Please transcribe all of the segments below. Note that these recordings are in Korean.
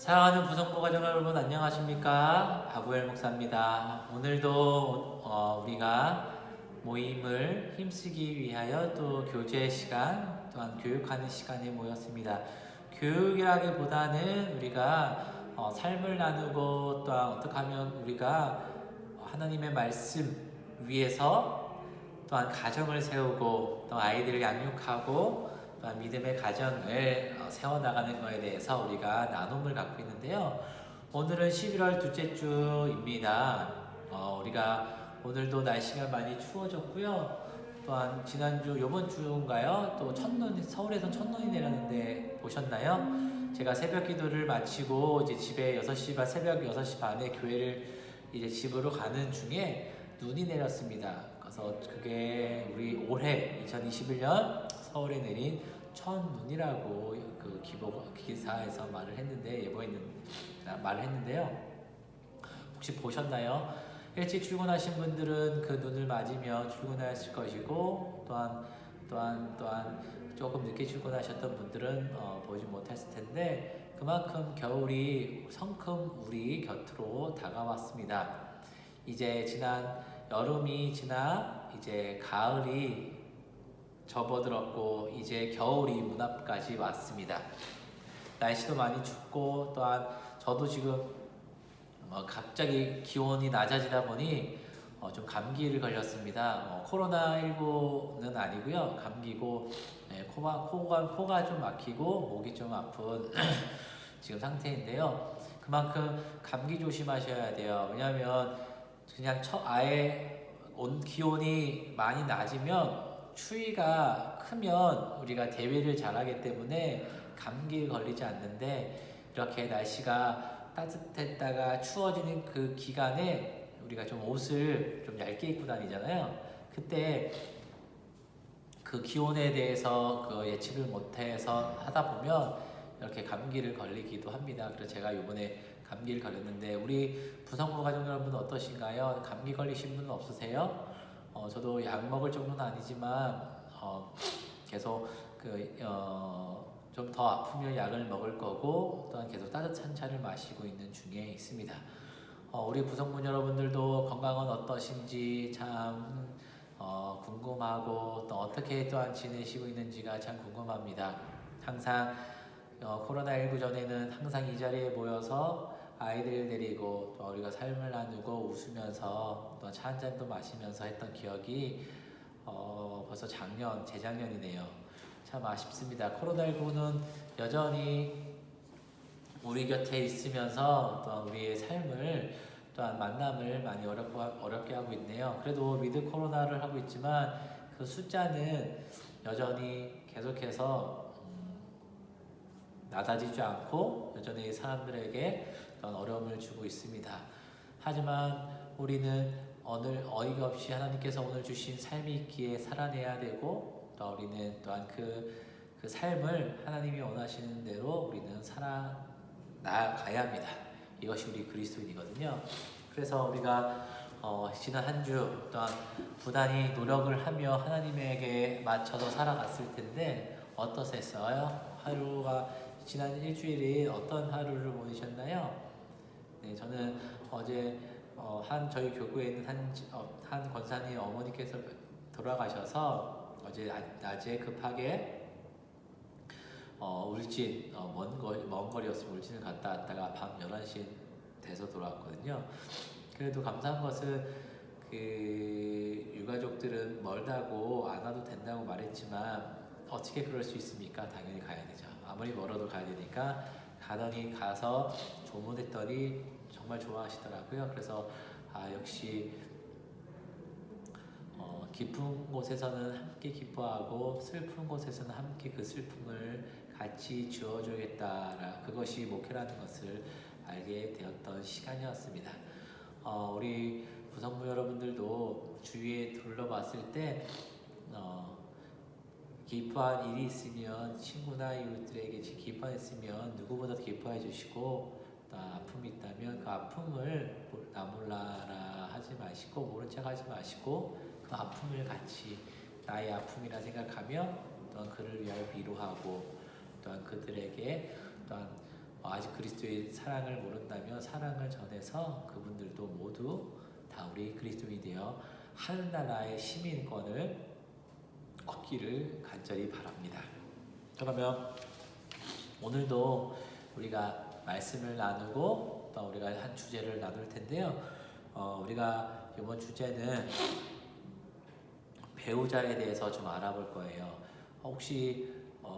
사랑하는 부성모 가족 여러분 안녕하십니까? 박우엘 목사입니다. 오늘도 우리가 모임을 힘쓰기 위하여 또 교제 시간 또한 교육하는 시간에 모였습니다. 교육이라기보다는 우리가 삶을 나누고 또한 어떻게 하면 우리가 하나님의 말씀 위에서 또한 가정을 세우고 또 아이들을 양육하고 또한 믿음의 가정을 세워나가는 것에 대해서 우리가 나눔을 갖고 있는데요. 오늘은 11월 둘째 주입니다. 우리가 오늘도 날씨가 많이 추워졌고요. 또한 지난주, 요번 주인가요? 또 첫눈, 서울에선 첫눈이 내렸는데 보셨나요? 제가 새벽 기도를 마치고 이제 집에 6시 반, 새벽 6시 반에 교회를 이제 집으로 가는 중에 눈이 내렸습니다. 그래서 그게 우리 올해 2021년 서울에 내린 첫눈이라고 그 기사에서 말을 했는데 말을 했는데요. 혹시 보셨나요? 일찍 출근하신 분들은 그 눈을 맞으며 출근하실 것이고 또한 조금 늦게 출근하셨던 분들은 보지 못했을 텐데 그만큼 겨울이 성큼 우리 곁으로 다가왔습니다. 이제 지난 여름이 지나 이제 가을이 접어들었고 이제 겨울이 문 앞까지 왔습니다. 날씨도 많이 춥고 또한 저도 지금 갑자기 기온이 낮아지다 보니 좀 감기를 걸렸습니다. 코로나19는 아니고요. 감기고 코가 좀 막히고 목이 좀 아픈 지금 상태인데요. 그만큼 감기 조심하셔야 돼요. 왜냐하면 그냥 아예 기온이 많이 낮으면 추위가 크면 우리가 대비를 잘하기 때문에 감기에 걸리지 않는데 이렇게 날씨가 따뜻했다가 추워지는 그 기간에 우리가 좀 옷을 좀 얇게 입고 다니잖아요. 그때 그 기온에 대해서 그 예측을 못해서 하다 보면 이렇게 감기를 걸리기도 합니다. 그래서 제가 이번에 감기를 걸렸는데 우리 부성모 가족 여러분 어떠신가요? 감기 걸리신 분은 없으세요? 저도 약 먹을 정도는 아니지만 계속 좀 더 아프면 약을 먹을 거고 또한 계속 따뜻한 차를 마시고 있는 중에 있습니다. 우리 부성분 여러분들도 건강은 어떠신지 참 궁금하고 또 어떻게 또한 지내시고 있는지가 참 궁금합니다. 항상 코로나19 전에는 항상 이 자리에 모여서 아이들 데리고 또 우리가 삶을 나누고 웃으면서 또 차 한 잔도 마시면서 했던 기억이 벌써 재작년이네요. 참 아쉽습니다. 코로나19는 여전히 우리 곁에 있으면서 또한 우리의 삶을 또한 만남을 많이 어렵게 하고 있네요. 그래도 위드 코로나를 하고 있지만 그 숫자는 여전히 계속해서 낮아지지 않고 여전히 사람들에게 그런 어려움을 주고 있습니다. 하지만 우리는 오늘 어이가 없이 하나님께서 오늘 주신 삶이 있기에 살아내야 되고 또 우리는 또한 그 삶을 하나님이 원하시는 대로 우리는 나아가야 합니다. 이것이 우리 그리스도인이거든요. 그래서 우리가 지난 한 주 또한 부단히 노력을 하며 하나님에게 맞춰서 살아갔을 텐데 어떠셨어요? 하루가 지난 일주일이 어떤 하루를 보내셨나요? 네, 저는 어제 저희 교구에 있는 한 권사님 어머니께서 돌아가셔서 어제 낮에 급하게 울진 먼 거리였으면 울진을 갔다 왔다가 밤 11시 돼서 돌아왔거든요. 그래도 감사한 것은 그 유가족들은 멀다고 안 와도 된다고 말했지만 어떻게 그럴 수 있습니까? 당연히 가야 되죠. 아무리 멀어도 가야 되니까 가더니 가서 조문했더니 정말 좋아하시더라고요. 그래서 역시 기쁜 곳에서는 함께 기뻐하고 슬픈 곳에서는 함께 그 슬픔을 같이 지어주겠다. 그것이 목회라는 것을 알게 되었던 시간이었습니다. 우리 부성부 여러분들도 주위에 둘러봤을 때 기뻐한 일이 있으면 친구나 이웃들에게 기뻐한 있으면 누구보다 기뻐해 주시고 또 아픔이 있다면 그 아픔을 나 몰라라 하지 마시고 모른 척 하지 마시고 그 아픔을 같이 나의 아픔이라 생각하며 또한 그를 위하여 위로하고 또한 그들에게 또한 아직 그리스도의 사랑을 모른다면 사랑을 전해서 그분들도 모두 다 우리 그리스도인이 되어 하늘나라의 시민권을 얻기를 간절히 바랍니다. 그러면 오늘도 우리가 말씀을 나누고 또 우리가 한 주제를 나눌 텐데요. 우리가 이번 주제는 배우자에 대해서 좀 알아볼 거예요. 혹시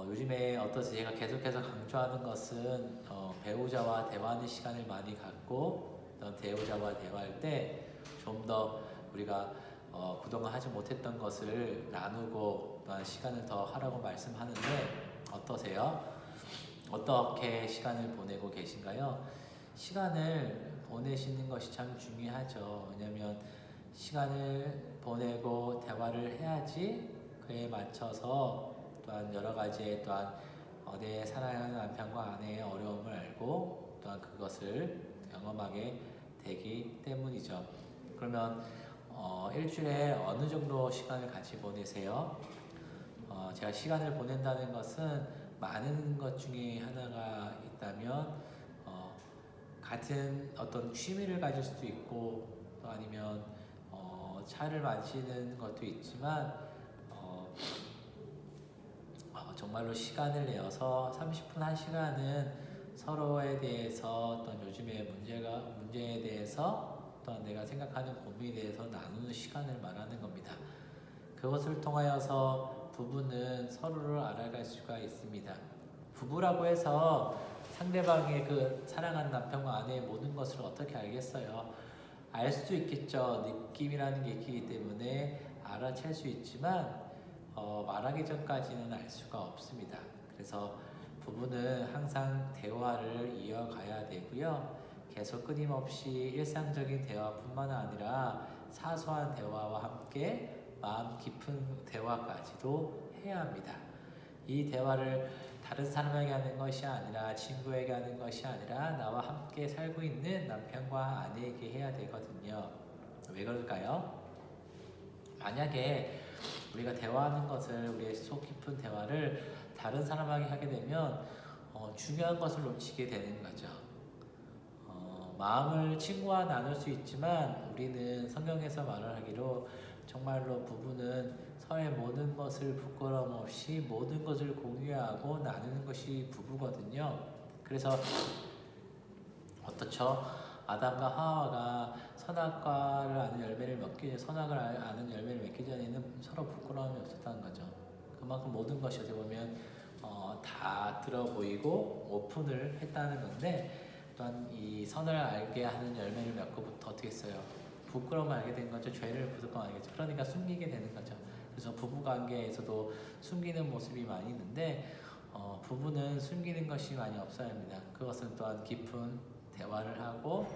요즘에 어떠세요? 제가 계속해서 강조하는 것은 배우자와 대화하는 시간을 많이 갖고 배우자와 대화할 때 좀 더 우리가 그동안 하지 못했던 것을 나누고 시간을 더 하라고 말씀하는데 어떠세요? 어떻게 시간을 보내고 계신가요? 시간을 보내시는 것이 참 중요하죠. 왜냐하면 시간을 보내고 대화를 해야지 그에 맞춰서 또한 여러 가지의 또한 내 사랑하는 남편과 아내의 어려움을 알고 또한 그것을 경험하게 되기 때문이죠. 그러면 일주일에 어느 정도 시간을 같이 보내세요? 제가 시간을 보낸다는 것은 많은 것 중에 하나가 있다면 같은 어떤 취미를 가질 수도 있고 또 아니면 차를 마시는 것도 있지만 정말로 시간을 내어서 30분 1시간은 서로에 대해서 어떤 요즘의 문제에 대해서 또한 내가 생각하는 고민에 대해서 나누는 시간을 말하는 겁니다. 그것을 통하여서 부부는 서로를 알아갈 수가 있습니다. 부부라고 해서 상대방의 그 사랑하는 남편과 아내의 모든 것을 어떻게 알겠어요? 알 수도 있겠죠. 느낌이라는 게 있기 때문에 알아챌 수 있지만 말하기 전까지는 알 수가 없습니다. 그래서 부부는 항상 대화를 이어가야 되고요. 계속 끊임없이 일상적인 대화뿐만 아니라 사소한 대화와 함께 마음 깊은 대화까지도 해야 합니다. 이 대화를 다른 사람에게 하는 것이 아니라 친구에게 하는 것이 아니라 나와 함께 살고 있는 남편과 아내에게 해야 되거든요. 왜 그럴까요? 만약에 우리가 대화하는 것을 우리의 속 깊은 대화를 다른 사람에게 하게 되면 중요한 것을 놓치게 되는 거죠. 마음을 친구와 나눌 수 있지만 우리는 성경에서 말을 하기로 정말로 부부는 서로의 모든 것을 부끄러움 없이 모든 것을 공유하고 나누는 것이 부부거든요. 그래서 어떻죠? 아담과 하와가 선악과를 아는 열매를 먹기 선악을 아는 열매를 맺기 전에는 서로 부끄러움이 없었다는 거죠. 그만큼 모든 것이 어떻게 보면 다 들어 보이고 오픈을 했다는 건데 또한 이 선을 알게 하는 열매를 맺고부터 어떻게 했어요? 부끄러움을 알게 된 거죠. 죄를 무조건 알겠죠. 그러니까 숨기게 되는 거죠. 그래서 부부관계에서도 숨기는 모습이 많이 있는데 부부는 숨기는 것이 많이 없어야 합니다. 그것은 또한 깊은 대화를 하고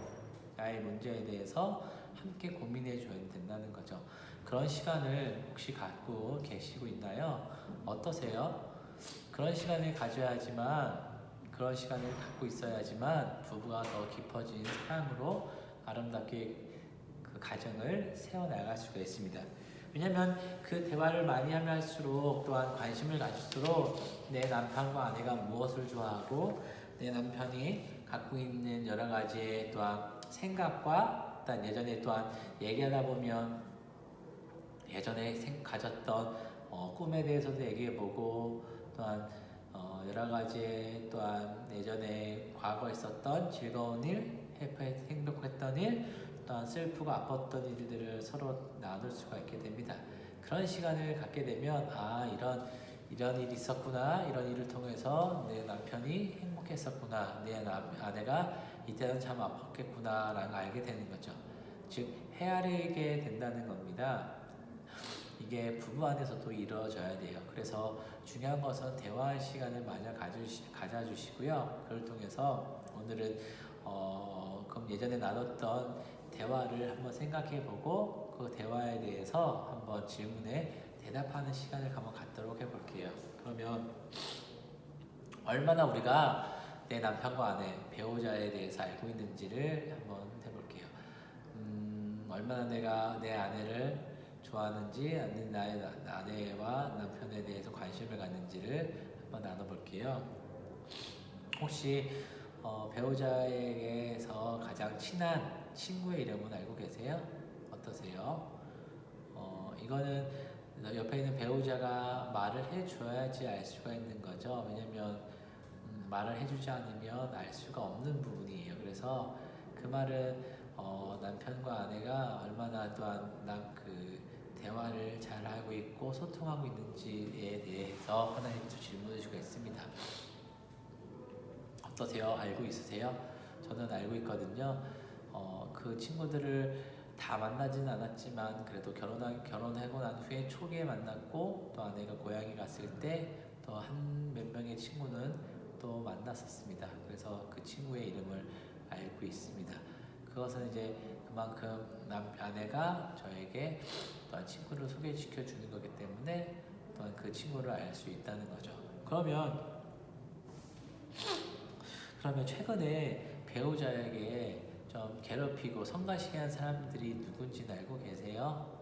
나의 문제에 대해서 함께 고민해 줘야 된다는 거죠. 그런 시간을 혹시 갖고 계시고 있나요? 어떠세요? 그런 시간을 가져야지만 그런 시간을 갖고 있어야지만 부부가 더 깊어진 사랑으로 아름답게 그 가정을 세워나갈 수가 있습니다. 왜냐하면 그 대화를 많이 하면 할수록 또한 관심을 가질수록 내 남편과 아내가 무엇을 좋아하고 내 남편이 갖고 있는 여러 가지의 또한 생각과 또한 예전에 또한 얘기하다 보면 예전에 가졌던 꿈에 대해서도 얘기해보고 또한 여러 가지 또한 예전에 과거에 있었던 즐거운 일, 행복했던 일, 또한 슬프고 아팠던 일들을 서로 나눌 수가 있게 됩니다. 그런 시간을 갖게 되면 이런 일이 있었구나, 이런 일을 통해서 내 남편이 행복했었구나, 내 아내가 이때는 참 아팠겠구나 라는 걸 알게 되는 거죠. 즉 헤아리게 된다는 겁니다. 이게 부부 안에서도 이루어져야 돼요. 그래서 중요한 것은 대화할 시간을 많이 가져주시고요. 그걸 통해서 오늘은 그럼 예전에 나눴던 대화를 한번 생각해보고 그 대화에 대해서 한번 질문에 대답하는 시간을 한번 갖도록 해볼게요. 그러면 얼마나 우리가 내 남편과 아내, 배우자에 대해서 알고 있는지를 한번 해볼게요. 얼마나 내가 내 아내를 좋아하는지 아니면 나의 아내와 남편에 대해서 관심을 갖는지를 한번 나눠볼게요. 혹시 배우자에게서 가장 친한 친구의 이름은 알고 계세요? 어떠세요? 이거는 옆에 있는 배우자가 말을 해줘야지 알 수가 있는 거죠. 왜냐면 말을 해주지 않으면 알 수가 없는 부분이에요. 그래서 그 말은 남편과 아내가 얼마나 또한 그 대화를 잘 하고 있고 소통하고 있는지에 대해서 하나님께서 질문해 주고 있습니다. 어떠세요? 알고 있으세요? 저는 알고 있거든요. 그 친구들을 다 만나지는 않았지만 그래도 결혼하고 난 후에 초기에 만났고 또 아내가 고향에 갔을 때 또 한 몇 명의 친구는 또 만났었습니다. 그래서 그 친구의 이름을 알고 있습니다. 그것은 이제 그만큼 아내가 저에게 또한 친구를 소개시켜 주는 거기 때문에 또한 그 친구를 알 수 있다는 거죠. 그러면 최근에 배우자에게 좀 괴롭히고 성가시게 한 사람들이 누군지는 알고 계세요?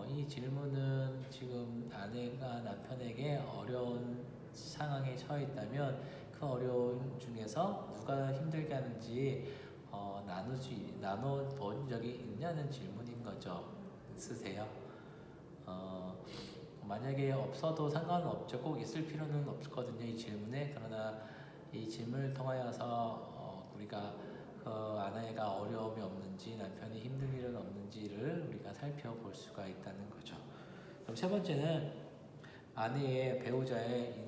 이 질문은 지금 아내가 남편에게 어려운 상황에 처해 있다면 그 어려움 중에서 누가 힘들게 하는지 나눠본 적이 있냐는 질문인 거죠. 있으세요? 만약에 없어도 상관은 없죠. 꼭 있을 필요는 없거든요. 이 질문에. 그러나 이 질문을 통하여서 우리가 아내가 어려움이 없는지 남편이 힘든 일은 없는지를 우리가 살펴볼 수가 있다는 거죠. 그럼 세 번째는 아내의 배우자의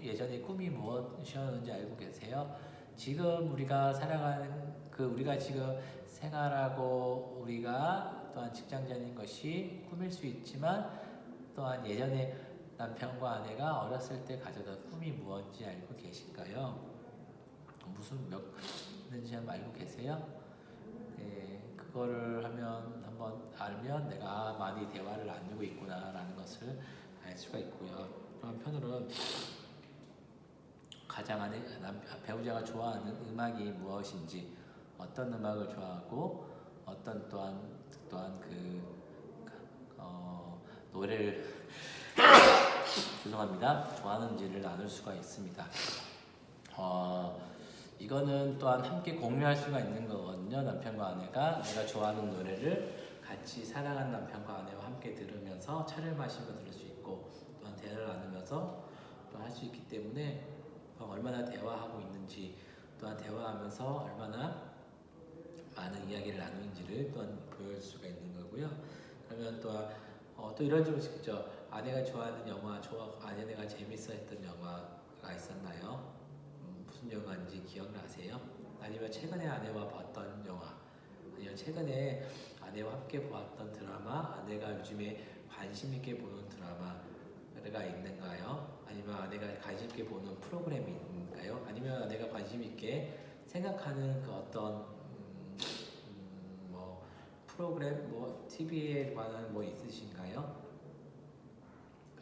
예전의 꿈이 무엇이었는지 알고 계세요? 지금 우리가 살아가는 우리가 지금 생활하고 우리가 또한 직장 다니는 것이 꿈일 수 있지만 또한 예전에 남편과 아내가 어렸을 때 가졌던 꿈이 무엇인지 알고 계실까요? 무슨 몇 있는지 알고 계세요? 네, 그거를 한번 알면 내가 많이 대화를 나누고 있구나라는 것을 알 수가 있고요. 또 한편으로는 가장 배우자가 좋아하는 음악이 무엇인지, 어떤 음악을 좋아하고 어떤 또한 노래를 죄송합니다. 좋아하는지를 나눌 수가 있습니다. 이거는 또한 함께 공유할 수가 있는 거거든요. 남편과 아내가 내가 좋아하는 노래를 같이 사랑하는 남편과 아내와 함께 들으면서 차를 마시며 들을 수 있고 또한 대화를 나누면서 또 할 수 있기 때문에 얼마나 대화하고 있는지 또한 대화하면서 얼마나 많은 이야기를 나누는지를 또한 보여줄 수가 있는 거고요. 그러면 또 이런 질문 있죠. 아내가 좋아하는 영화, 아내가 재밌어 했던 영화가 있었나요? 무슨 영화인지 기억나세요? 아니면 최근에 아내와 봤던 영화, 아니면 최근에 아내와 함께 보았던 드라마, 아내가 요즘에 관심 있게 보는 드라마가 있는가요? 아니면 아내가 관심 있게 보는 프로그램이 있는가요? 아니면 아내가 관심 있게 생각하는 그 어떤 프로그램, TV에 관한 있으신가요?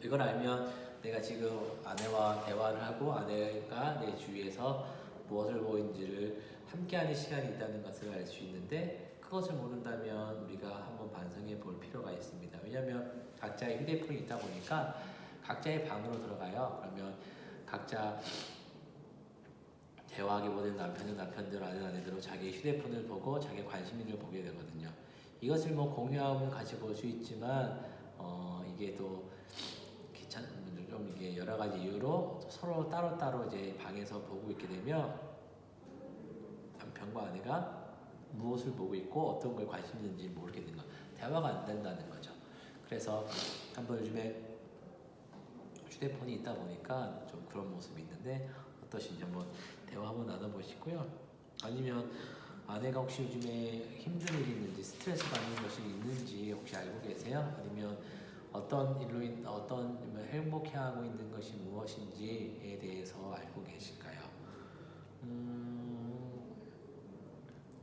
이걸 알면 내가 지금 아내와 대화를 하고 아내가 내 주위에서 무엇을 보인지를 함께하는 시간이 있다는 것을 알 수 있는데 그것을 모른다면 우리가 한번 반성해 볼 필요가 있습니다. 왜냐하면 각자의 휴대폰이 있다 보니까 각자의 방으로 들어가요. 그러면 각자 대화하기보다는 남편은 남편대로 아내는 아내대로 자기 휴대폰을 보고 자기 관심 있는 걸 보게 되거든요. 이것을 공유하면 같이 볼 수 있지만 이게 또 좀 이게 여러 가지 이유로 서로 따로따로 이제 방에서 보고 있게 되면 남편과 아내가 무엇을 보고 있고 어떤 걸 관심 있는지 모르게 되는 거, 대화가 안 된다는 거죠. 그래서 한번 요즘에 휴대폰이 있다 보니까 좀 그런 모습이 있는데 어떠신지 한번 대화 한번 나눠보시고요. 아니면 아내가 혹시 요즘에 힘든 일이 있는지 스트레스 받는 것이 있는지 혹시 알고 계세요? 아니면 어떤 행복해하고 있는 것이 무엇인지에 대해서 알고 계실까요?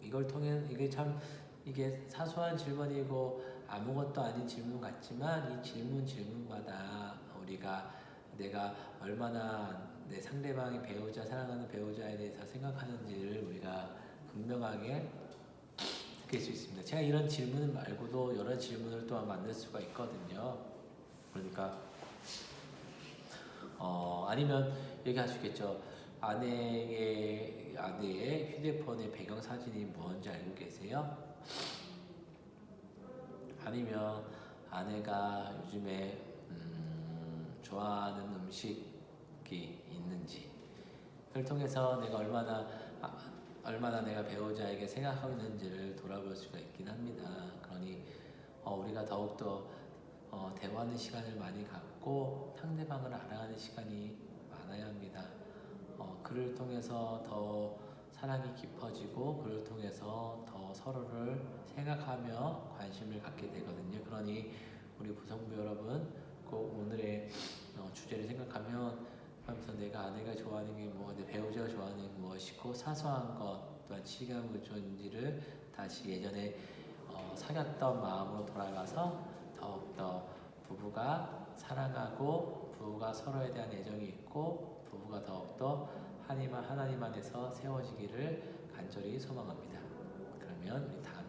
이걸 통해 이게 사소한 질문이고 아무것도 아닌 질문 같지만 이 질문마다 내가 얼마나 내 상대방의 사랑하는 배우자에 대해서 생각하는지를 우리가 분명하게 느낄 수 있습니다. 제가 이런 질문 말고도 여러 질문을 또한 만들 수가 있거든요. 그러니까 아니면 얘기할 수 있겠죠. 아내가 휴대폰의 배경사진이 무엇인지 알고 계세요? 아니면 아내가 요즘에 좋아하는 음식이 있는지, 그걸 통해서 내가 얼마나 내가 배우자에게 생각하고 있는지를 돌아볼 수가 있긴 합니다. 그러니 우리가 더욱더 대화하는 시간을 많이 갖고 상대방을 알아가는 시간이 많아야 합니다. 그를 통해서 더 사랑이 깊어지고 그를 통해서 더 서로를 생각하며 관심을 갖게 되거든요. 그러니 우리 부성부 여러분, 꼭 오늘의 주제를 생각하면 하면서 내가 아내가 좋아하는 게 뭐, 내 배우자가 좋아하는 게 무엇이고, 사소한 것 또한 치가 무엇인지를 다시 예전에 사귀었던 마음으로 돌아가서 더욱더 부부가 사랑하고 부부가 서로에 대한 애정이 있고 부부가 더욱더 하나님 안에서 세워지기를 간절히 소망합니다. 그러면 우리 다